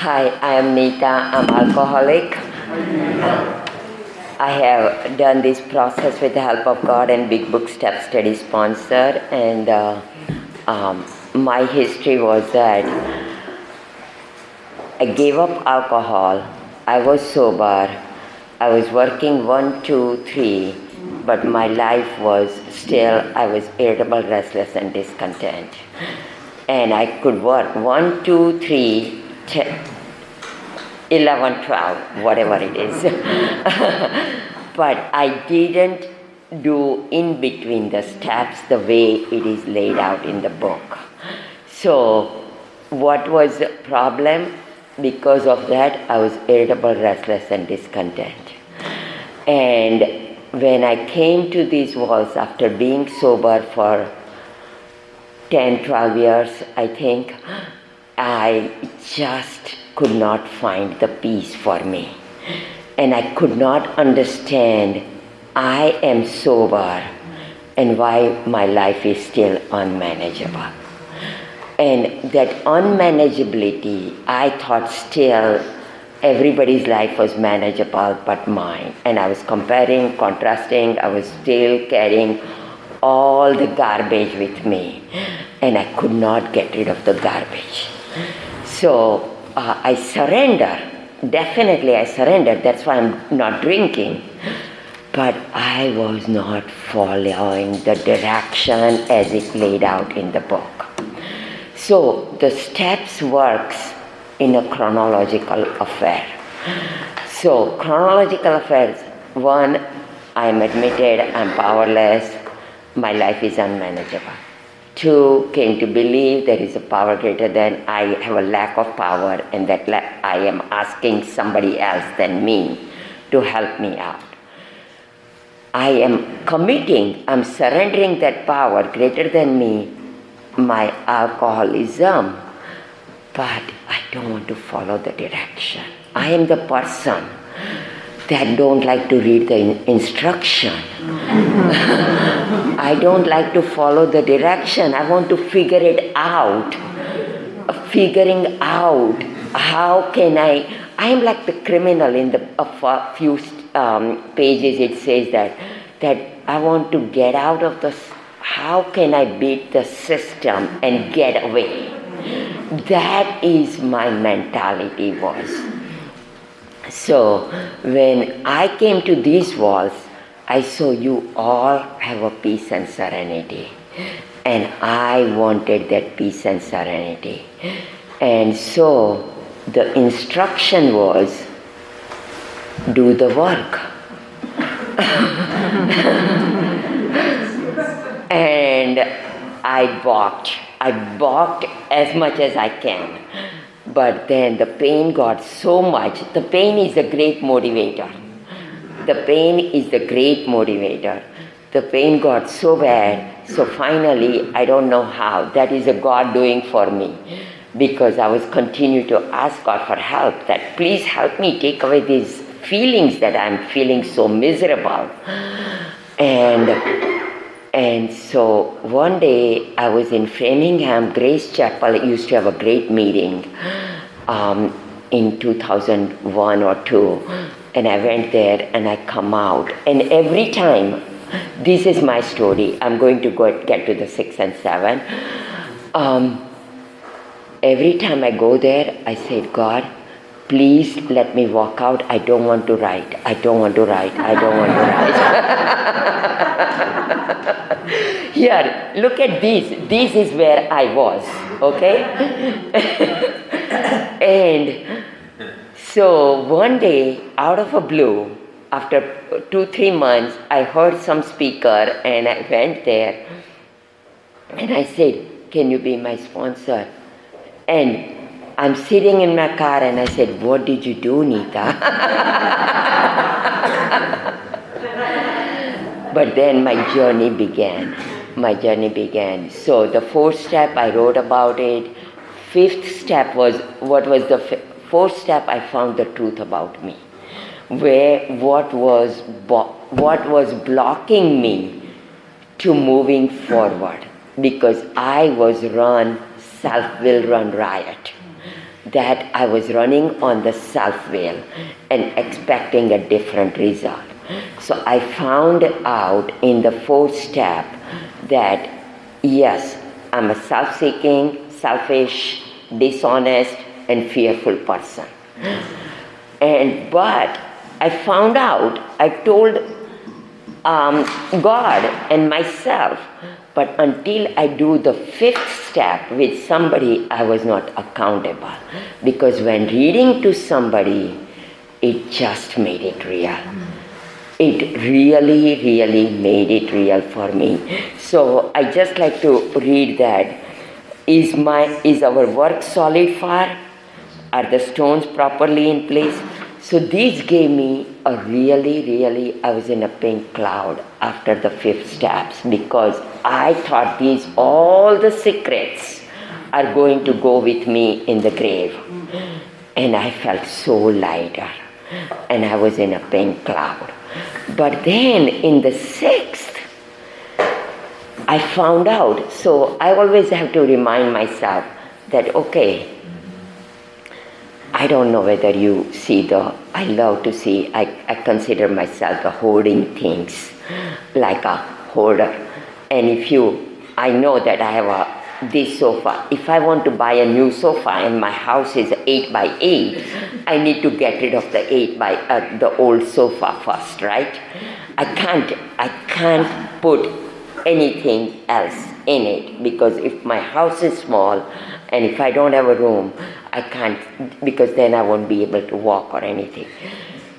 Hi, I am Neeta. I'm alcoholic. I have done this process with the help of God and Big Book Step Study sponsor. And my history was that I gave up alcohol. I was sober. I was working 1, 2, 3, but my life was still, I was irritable, restless, and discontent. And I could work 1, 2, 3, 10, 11, 12, whatever it is. But I didn't do in between the steps the way it is laid out in the book. So what was the problem? Because of that, I was irritable, restless, and discontent. And when I came to these walls after being sober for 10, 12 years, I think, I just could not find the peace for me. And I could not understand I am sober and why my life is still unmanageable. And that unmanageability, I thought still everybody's life was manageable but mine. And I was comparing, contrasting, I was still carrying all the garbage with me. And I could not get rid of the garbage. So I surrender. Definitely I surrendered. That's why I'm not drinking. But I was not following the direction as it laid out in the book. So the steps works in a chronological affair. So chronological affairs, 1, I am admitted, I'm powerless, my life is unmanageable. 2, came to believe there is a power greater than I have a lack of power and that I am asking somebody else than me to help me out. I am committing, I'm surrendering that power greater than me, my alcoholism, but I don't want to follow the direction. I am the person that don't like to read the instruction. I don't like to follow the direction. I want to figure it out. Figuring out how can I am like the criminal in a few pages. It says that I want to get out of the, how can I beat the system and get away? That is my mentality was. So when I came to these walls, I saw you all have a peace and serenity. And I wanted that peace and serenity. And so the instruction was, do the work. And I balked as much as I can. But then the pain got so much. The pain is a great motivator. The pain is the great motivator. The pain got so bad, so finally, I don't know how, that is a God doing for me. Because I was continuing to ask God for help, that please help me take away these feelings that I'm feeling so miserable. And so one day I was in Framingham, Grace Chapel. It used to have a great meeting in 2001 or 2. And I went there and I come out. And every time, this is my story. I'm going to get to the 6 and 7. Every time I go there, I said, God, please let me walk out. I don't want to write. I don't want to write. I don't want to write. Here, look at this. This is where I was, okay? And so one day, out of a blue, after 2-3 months, I heard some speaker and I went there and I said, can you be my sponsor? And I'm sitting in my car and I said, what did you do, Neeta? But then my journey began. So the 4th step, I wrote about it. 5th step was, what was the 4th step? I found the truth about me. What was blocking me to moving forward? Because I was self-will run riot. that I was running on the self-will and expecting a different result. So I found out in the fourth step that yes, I'm a self-seeking, selfish, dishonest, and fearful person. But I found out, I told God and myself, but until I do the fifth step with somebody, I was not accountable. Because when reading to somebody, it just made it real. It really, really made it real for me. So I just like to read that. Is our work solid fire? Are the stones properly in place? So these gave me a really, I was in a pink cloud after the fifth steps, because I thought all the secrets are going to go with me in the grave. And I felt so lighter. And I was in a pink cloud. But then in the sixth, I found out. So I always have to remind myself that, okay, I don't know whether you see I love to see, I consider myself a hoarding things, like a hoarder. And I know that I have this sofa. If I want to buy a new sofa and my house is 8 by 8, I need to get rid of the old sofa first, right? I can't put anything else in it, because if my house is small and if I don't have a room, I can't, because then I won't be able to walk or anything.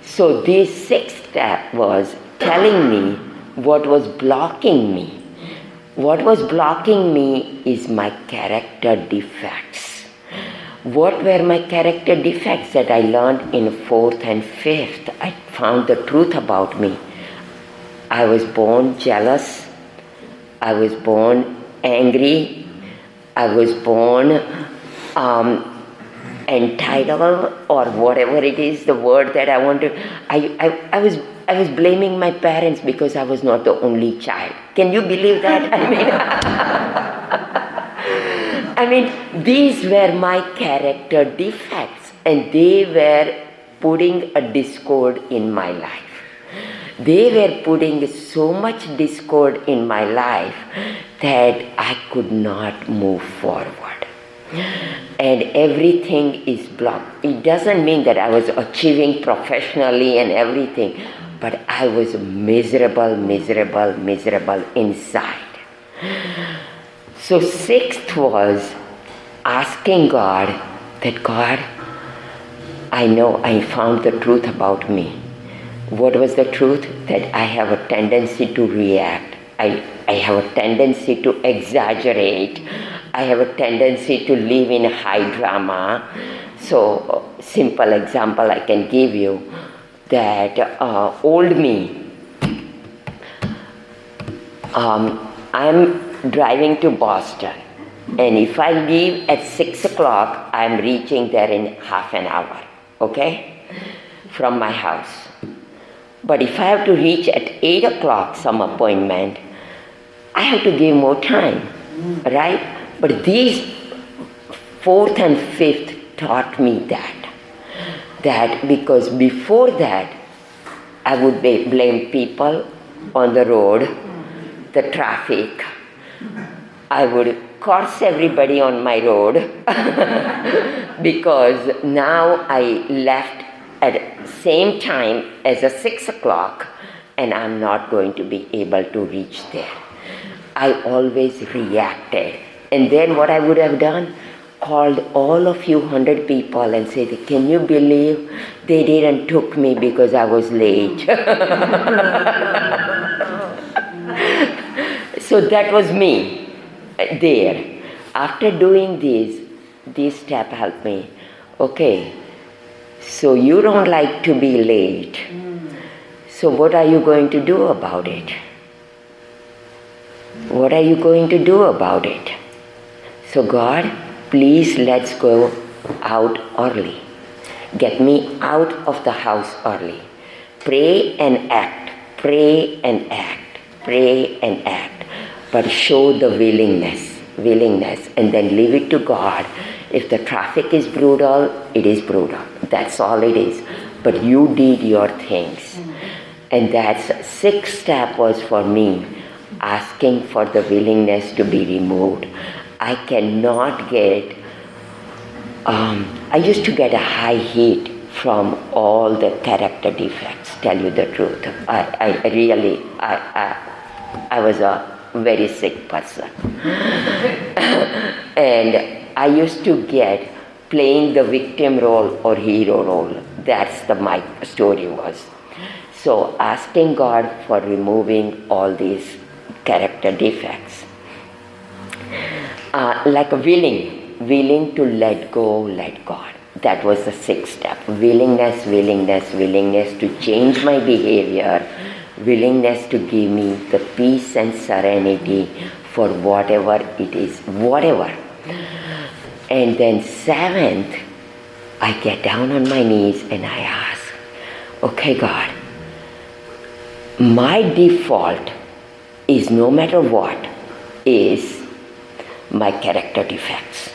So this sixth step was telling me what was blocking me. What was blocking me is my character defects. What were my character defects that I learned in fourth and fifth? I found the truth about me. I was born jealous. I was born angry. I was born entitled, or whatever it is, the word that I want to. I was blaming my parents because I was not the only child. Can you believe that? I mean, these were my character defects, and they were putting a discord in my life. They were putting so much discord in my life that I could not move forward. And everything is blocked. It doesn't mean that I was achieving professionally and everything, but I was miserable inside. So sixth was asking God that, God, I know I found the truth about me. What was the truth? That I have a tendency to react. I have a tendency to exaggerate. I have a tendency to live in high drama. So, simple example I can give you, that old me, I'm driving to Boston, and if I leave at 6 o'clock, I'm reaching there in half an hour, okay, from my house. But if I have to reach at 8 o'clock some appointment, I have to give more time, right? But these fourth and fifth taught me that because before that, I would blame people on the road, the traffic. I would curse everybody on my road because now I left at same time as a 6 o'clock, and I'm not going to be able to reach there. I always reacted. And then what I would have done, called all of you 100 people and said, can you believe they didn't took me because I was late? So that was me there. After doing this step helped me. Okay, so you don't like to be late. So what are you going to do about it? What are you going to do about it? So God, please let's go out early. Get me out of the house early. Pray and act, pray and act, pray and act. But show the willingness, and then leave it to God. If the traffic is brutal, it is brutal. That's all it is. But you did your things. And that's sixth step was for me, asking for the willingness to be removed. I cannot get, I used to get a high heat from all the character defects, tell you the truth. I was a very sick person. And I used to get playing the victim role or hero role. That's my story was. So asking God for removing all these character defects. Like willing to let go, let God. That was the sixth step. Willingness to change my behavior, willingness to give me the peace and serenity for whatever it is, whatever. And then seventh, I get down on my knees and I ask, okay God, my default is no matter what is my character defects.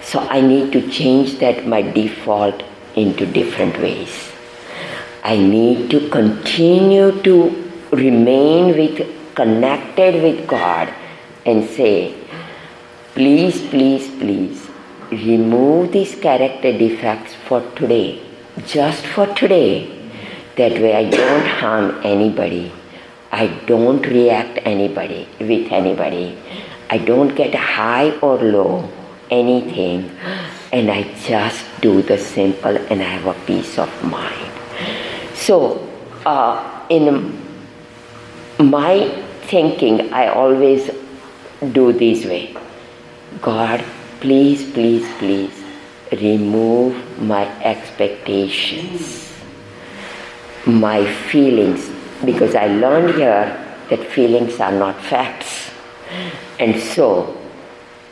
So I need to change that my default into different ways. I need to continue to remain connected with God and say, please, remove these character defects for today, just for today. That way I don't harm anybody. I don't react with anybody. I don't get high or low, anything. And I just do the simple and I have a peace of mind. So, in my thinking, I always do this way. God, please, remove my expectations, my feelings, because I learned here that feelings are not facts. And so,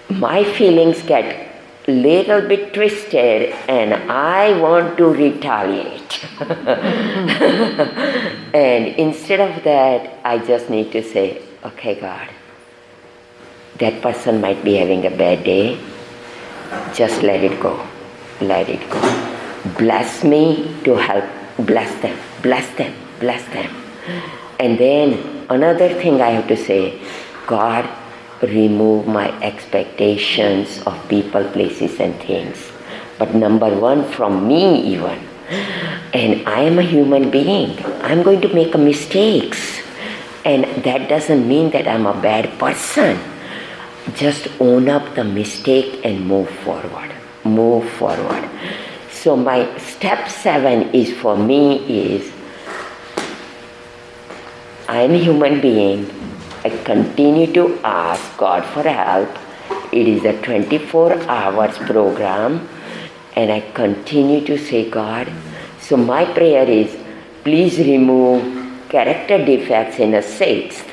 my feelings get little bit twisted and I want to retaliate. And instead of that, I just need to say, okay God, that person might be having a bad day, just let it go. Bless me to help, bless them. And then another thing I have to say, God, remove my expectations of people, places and things. But number one, from me even. And I am a human being. I'm going to make mistakes. And that doesn't mean that I'm a bad person. Just own up the mistake and move forward. So my step 7 is for me is, I'm a human being. I continue to ask God for help. It is a 24 hours program and I continue to say, God, so my prayer is, please remove character defects in the 6th.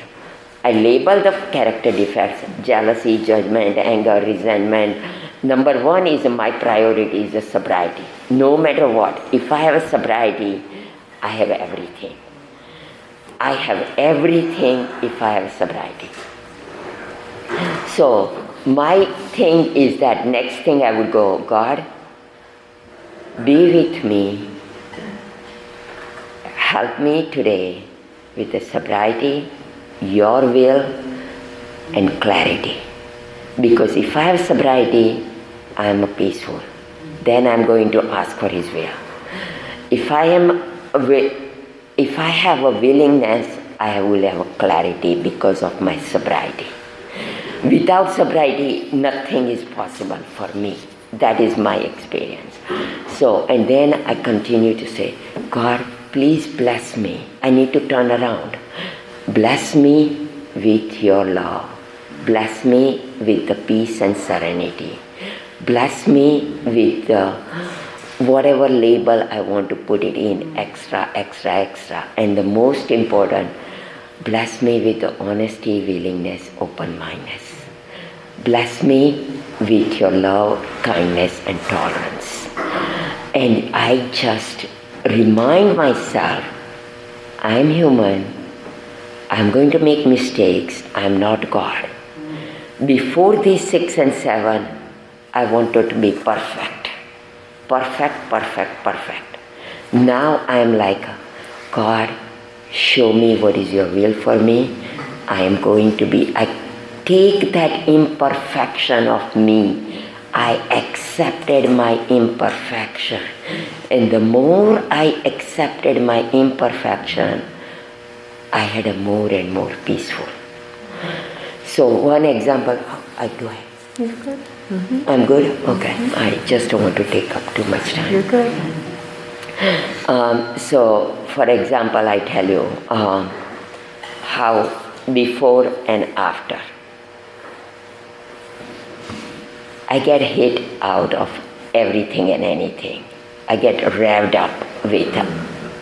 I label the character defects, jealousy, judgment, anger, resentment. Number 1 is my priority is the sobriety. No matter what, if I have a sobriety, I have everything. I have everything if I have sobriety. So my thing is that next thing I would go, God, be with me. Help me today with the sobriety, your will, and clarity. Because if I have sobriety, I am peaceful. Then I am going to ask for His will. If I have a willingness, I will have a clarity because of my sobriety. Without sobriety, nothing is possible for me. That is my experience. So, and then I continue to say, God, please bless me. I need to turn around. Bless me with your love. Bless me with the peace and serenity. Bless me with the whatever label I want to put it in, extra. And the most important, bless me with the honesty, willingness, open-mindedness. Bless me with your love, kindness, and tolerance. And I just remind myself, I'm human. I'm going to make mistakes. I'm not God. Before these 6 and 7, I wanted to be perfect. Perfect, perfect, perfect. Now I am like, God, show me what is your will for me. I am going to be, I take that imperfection of me. I accepted my imperfection. And the more I accepted my imperfection, I had a more and more peaceful. So one example, I do it. You're good. Mm-hmm. I'm good? Okay. I just don't want to take up too much time. You're good. So, for example, I tell you how before and after. I get hit out of everything and anything. I get revved up with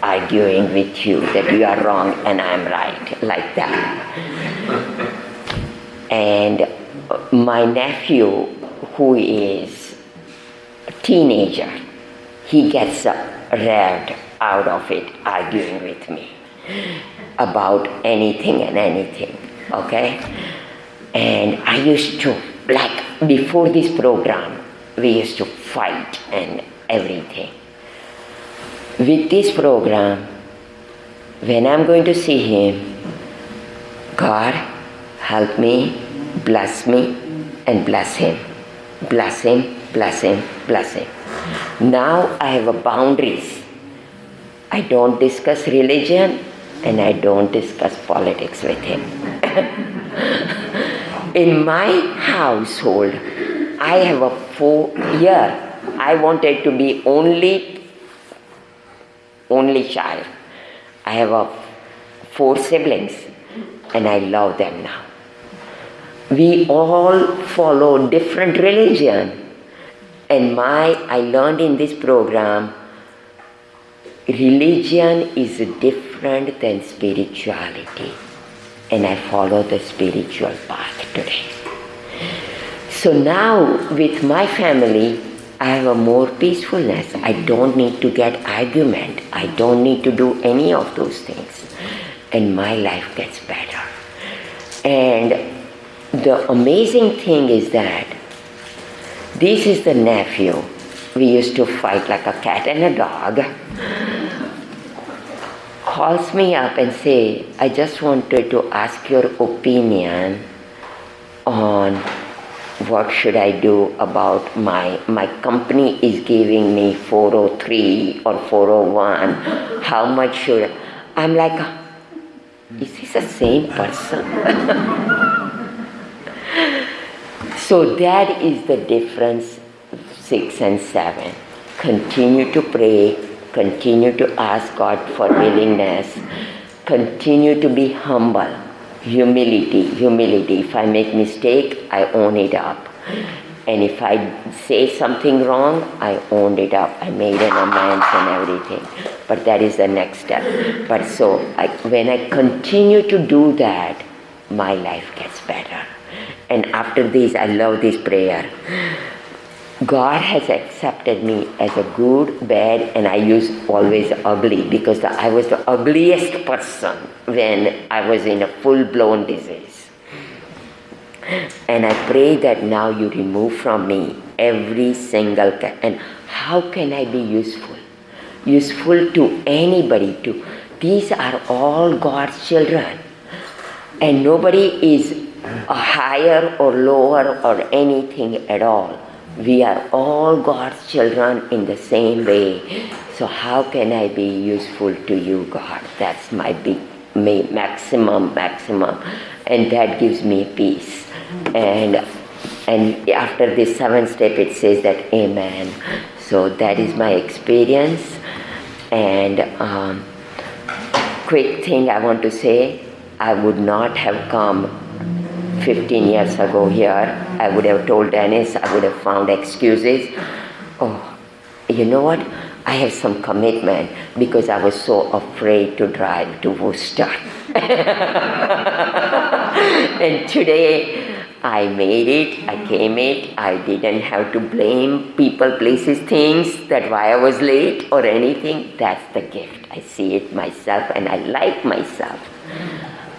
arguing with you that you are wrong and I'm right, like that. And my nephew, who is a teenager, he gets revved out of it arguing with me about anything and anything, okay? And I used to, like before this program, we used to fight and everything. With this program, when I'm going to see him, God, help me, and bless him. Bless him, bless him, bless him. Now I have a boundaries. I don't discuss religion and I don't discuss politics with him. In my household, I have a 4-year. I wanted to be only child. I have 4 siblings and I love them now. We all follow different religion. And I learned in this program, religion is different than spirituality. And I follow the spiritual path today. So now with my family, I have a more peacefulness. I don't need to get argument. I don't need to do any of those things. And my life gets better. And the amazing thing is that this is the nephew. We used to fight like a cat and a dog. Calls me up and say, I just wanted to ask your opinion on what should I do about my company is giving me 403 or 401. How much should I'm like, is this the same person? So that is the difference, 6 and 7. Continue to pray, continue to ask God for willingness, continue to be humble, humility. If I make mistake, I own it up. And if I say something wrong, I owned it up. I made an amends and everything. But that is the next step. But so when I continue to do that, my life gets better. And after this, I love this prayer. God has accepted me as a good, bad, and I use always ugly because I was the ugliest person when I was in a full-blown disease. And I pray that now you remove from me every single and how can I be useful? Useful to anybody. These are all God's children. And nobody is higher or lower or anything at all. We are all God's children in the same way. So how can I be useful to you, God? That's my big maximum. And that gives me peace. And after this 7th step, it says that Amen. So that is my experience. And quick thing I want to say, I would not have come 15 years ago here. I would have told Dennis, I would have found excuses. Oh, you know what? I have some commitment because I was so afraid to drive to Worcester. And today I made it, I came it, I didn't have to blame people, places, things that why I was late or anything. That's the gift. I see it myself and I like myself.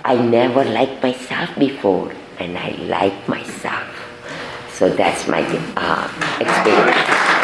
I never liked myself before and I like myself. So that's my experience.